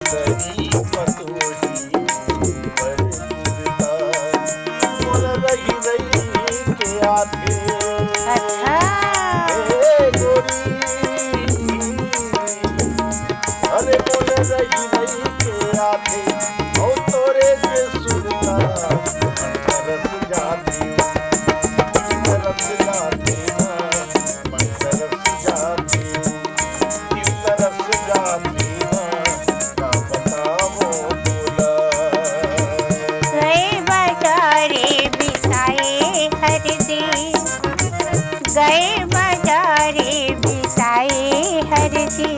तेरी पतोही पर फिरता, बोल रही रही के आते। अच्छा ए गोरी, अरे बोल रही रही के आते, ओ तोरे के सुनता तरस जाती, तरस जाती ना, मन तरस जाती, दिल तरस जाती ना, का बताओ बोला। गए बाजारे बिसाए हर दिन, गए बाजारे बिसाए हर दिन,